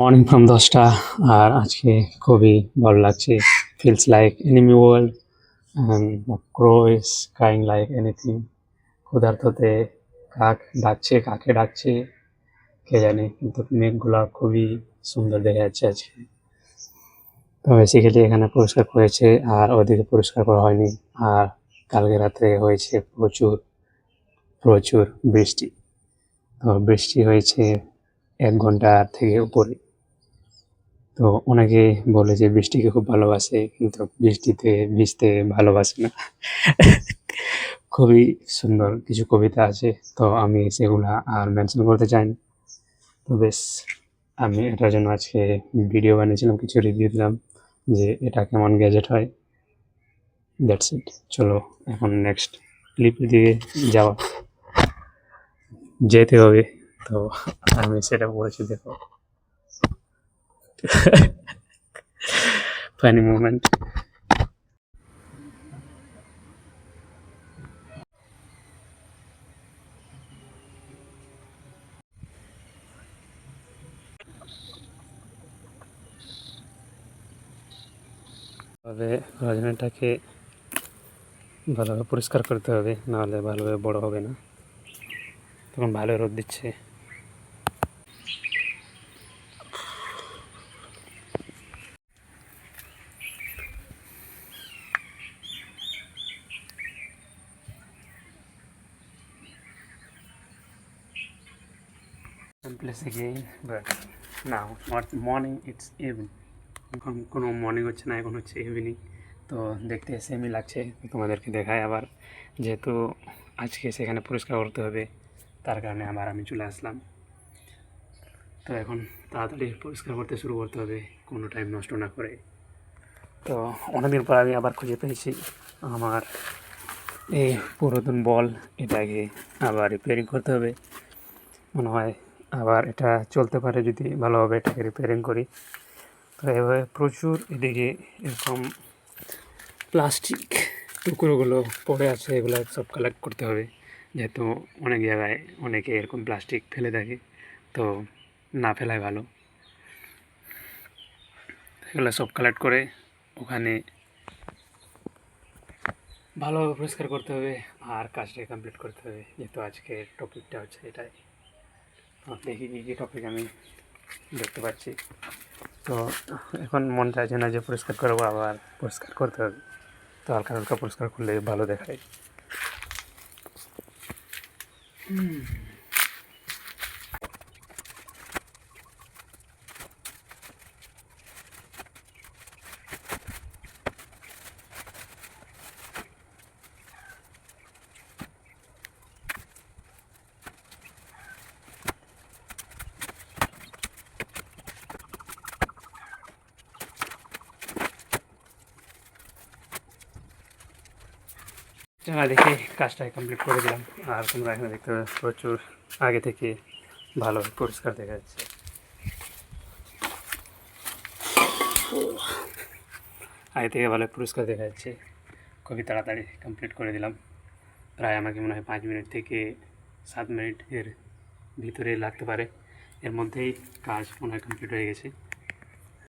Morning from 10টা। আর আজকে খুবই ভালো লাগছে। Feels like enemy world and crow is crying like anything. ক্ষুধার্ততে কাক ডাকছে, কাকে ডাকছে কে জানে, কিন্তু মেঘগুলা খুবই সুন্দর দেখা যাচ্ছে আজকে। তো বেসিক্যালি এখানে পরিষ্কার করেছে আর ওদিকে পরিষ্কার করা হয়নি। আর কালকে রাত্রে হয়েছে প্রচুর প্রচুর বৃষ্টি। তো বৃষ্টি হয়েছে 1 ঘন্টা থেকে উপরে। তো অনেকে বলে যে বৃষ্টিকে খুব ভালোবাসে, কিন্তু বৃষ্টিতে ভিজতে ভালোবাসে না। খুবই সুন্দর কিছু কবিতা আছে, তো আমি সেগুলা আর মেনশন করতে চাই না। তো বেশ, আমি এটার জন্য আজকে ভিডিও বানিয়েছিলাম, কিছু রিভিউ দিলাম যে এটা কেমন গ্যাজেট হয়। That's it. চলো এখন নেক্সট ক্লিপের দিকে যাওয়া যেতে হবে। তো আমি সেটা বলেছি, দেখো। Funny movement. তবে রজনীটাকে ভালোভাবে পরিষ্কার করতে হবে, নাহলে ভালোভাবে বড় হবে না। তখন ভালো রোদ দিচ্ছে। Same place again, but now not morning, it's evening. এখন কোনো মর্নিং হচ্ছে না, এখন হচ্ছে ইভিনিং। তো দেখতে সেমই লাগছে, তোমাদেরকে দেখায় আবার। যেহেতু আজকে সেখানে পরিষ্কার করতে হবে, তার কারণে আবার আমি চলে আসলাম। তো এখন তাড়াতাড়ি পরিষ্কার করতে শুরু করতে হবে, কোনো টাইম নষ্ট না করে। তো অনেকদিন পর আমি আবার খুঁজে পেয়েছি আমার এই পুরাতন বল। এটাকে আবার রিপেয়ারিং করতে হবে। মনে হয় আবার এটা চলতে পারে যদি ভালোভাবে এটাকে রিপেয়ারিং করি। তো এভাবে প্রচুর এদিকে এরকম প্লাস্টিক টুকরোগুলো পড়ে আছে, এগুলো সব কালেক্ট করতে হবে। যেহেতু অনেক জায়গায় অনেকে এরকম প্লাস্টিক ফেলে থাকে, তো না ফেলাই ভালো। এগুলো সব কালেক্ট করে ওখানে ভালোভাবে পরিষ্কার করতে হবে আর কাজটা কমপ্লিট করতে হবে। যেহেতু আজকে টপিকটা হচ্ছে এটাই। দেখি কী কী টপিক আমি দেখতে পাচ্ছি। তো এখন মন চাইছে না যে পরিষ্কার করবো, আবার পরিষ্কার করতে হবে। তো হালকা হালকা পরিষ্কার করলে ভালো দেখায়। জায়গা দেখে কাজটা কমপ্লিট করে দিলাম। আর তোমরা এখানে দেখতে পাবে প্রচুর আগে থেকে ভালো পরিষ্কার দেখা যাচ্ছে। আগে থেকে ভালো পরিষ্কার দেখা যাচ্ছে। খুবই তাড়াতাড়ি কমপ্লিট করে দিলাম। প্রায় আমাকে মনে হয় 5 মিনিট থেকে 7 মিনিট এর ভিতরে লাগতে পারে। এর মধ্যেই কাজ মনে হয় কমপ্লিট হয়ে গেছে।